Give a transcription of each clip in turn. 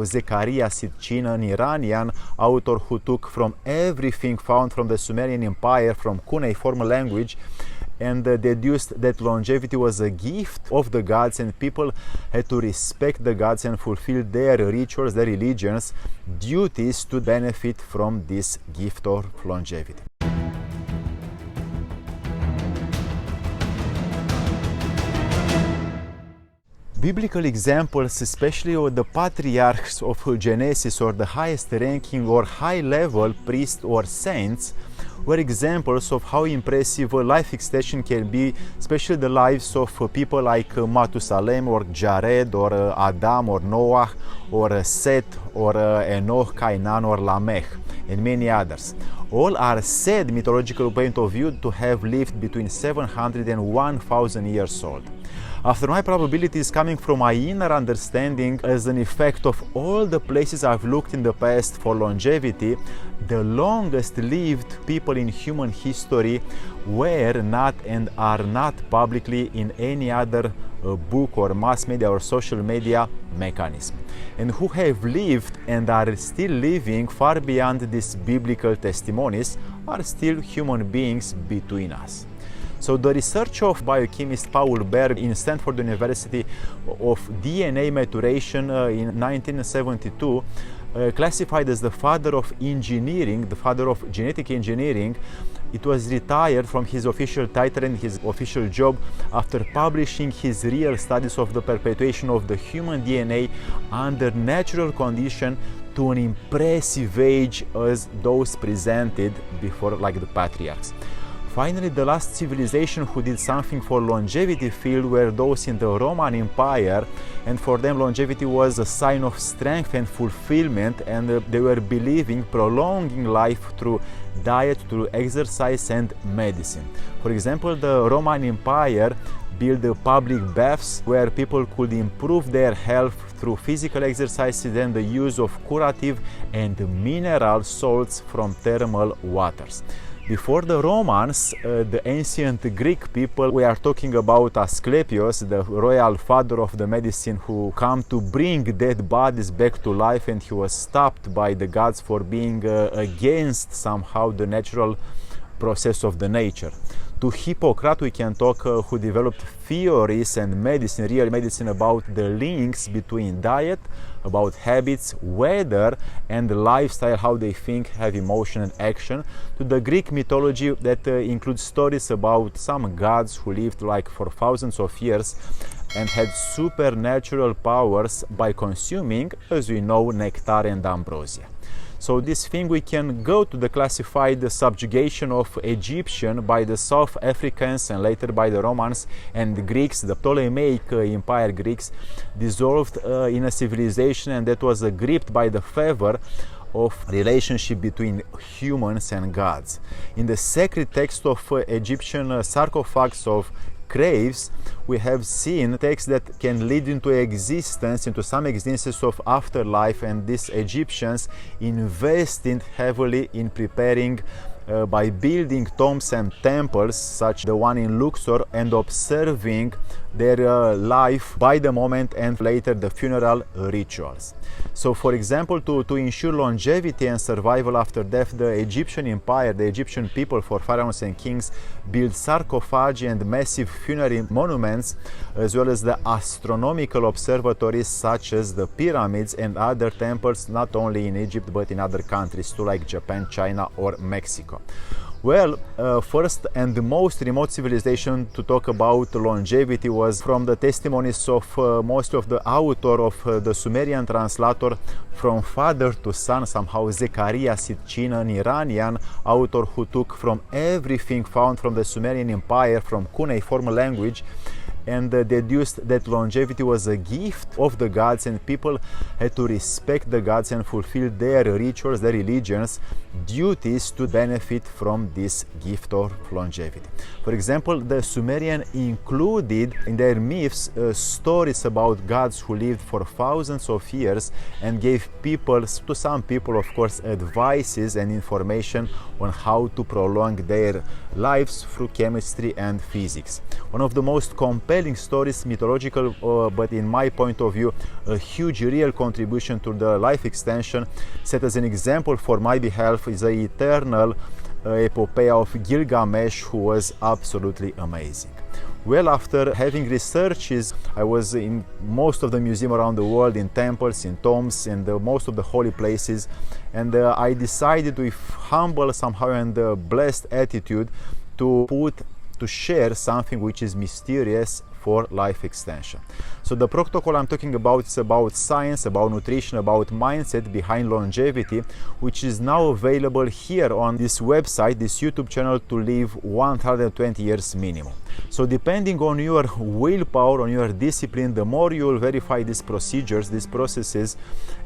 Zecharia Sitchin, an Iranian author who took from everything found from the Sumerian Empire, from cuneiform language, and deduced that longevity was a gift of the gods, and people had to respect the gods and fulfill their rituals, their religions, duties to benefit from this gift of longevity. Biblical examples, especially of the patriarchs of Genesis, or the highest ranking or high level priests or saints, were examples of how impressive life extension can be, especially the lives of people like Matusalem or Jared or Adam or Noah or Seth or Enoch, Cainan or Lamech, and many others. All are said, mythological point of view, to have lived between 700 and 1000 years old. After my probability is coming from my inner understanding as an effect of all the places I've looked in the past for longevity, the longest lived people in human history were not and are not publicly in any other book or mass media or social media mechanism, and who have lived and are still living far beyond these biblical testimonies are still human beings between us. So the research of biochemist Paul Berg in Stanford University of DNA maturation in 1972 classified as the father of engineering, the father of genetic engineering. It was retired from his official title and his official job after publishing his real studies of the perpetuation of the human DNA under natural condition to an impressive age as those presented before, like the patriarchs. Finally, the last civilization who did something for longevity field were those in the Roman Empire, and for them longevity was a sign of strength and fulfillment, and they were believing prolonging life through diet, through exercise and medicine. For example, the Roman Empire built public baths where people could improve their health through physical exercises and the use of curative and mineral salts from thermal waters. Before the Romans, the ancient Greek people, we are talking about Asclepius, the royal father of the medicine, who came to bring dead bodies back to life, and he was stopped by the gods for being against somehow the natural process of the nature. To Hippocrates we can talk, who developed theories and medicine, real medicine, about the links between diet, about habits, weather and lifestyle, how they think, have emotion and action. To the Greek mythology that includes stories about some gods who lived like for thousands of years and had supernatural powers by consuming, as we know, nectar and ambrosia. So this thing we can go to the classified subjugation of Egyptian by the South Africans and later by the Romans and the Greeks. The Ptolemaic Empire Greeks dissolved in a civilization, and that was gripped by the fervor of relationship between humans and gods. In the sacred text of Egyptian sarcophags of graves, we have seen texts that can lead into existence, into some existences of afterlife, and these Egyptians invested heavily in preparing by building tombs and temples, such the one in Luxor, and observing their life by the moment and later the funeral rituals. So for example, to ensure longevity and survival after death, the Egyptian empire, the Egyptian people, for pharaohs and kings, built sarcophagi and massive funerary monuments, as well as the astronomical observatories such as the pyramids and other temples, not only in Egypt but in other countries too, like Japan, China or Mexico. Well, first and the most remote civilization to talk about longevity was from the testimonies of most of the author of the Sumerian translator from father to son, somehow Zecharia Sitchin, an Iranian author who took from everything found from the Sumerian Empire, from cuneiform language, and deduced that longevity was a gift of the gods, and people had to respect the gods and fulfill their rituals, their religions, duties to benefit from this gift of longevity. For example, the Sumerian included in their myths stories about gods who lived for thousands of years and gave people, to some people of course, advices and information on how to prolong their lives through chemistry and physics. One of the most compelling compelling stories, mythological, but in my point of view, a huge real contribution to the life extension. Set as an example for my behalf is the eternal epopeia of Gilgamesh, who was absolutely amazing. Well, after having researches, I was in most of the museums around the world, in temples, in tombs, and most of the holy places, and I decided with humble somehow and blessed attitude to share something which is mysterious for life extension. So the protocol I'm talking about is about science, about nutrition, about mindset behind longevity, which is now available here on this website, this YouTube channel, to live 120 years minimum. So depending on your willpower, on your discipline, the more you will verify these procedures, these processes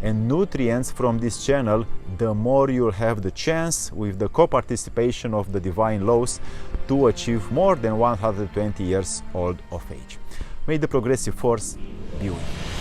and nutrients from this channel, the more you will have the chance, with the co-participation of the divine laws, to achieve more than 120 years old of age. May the progressive force be with you.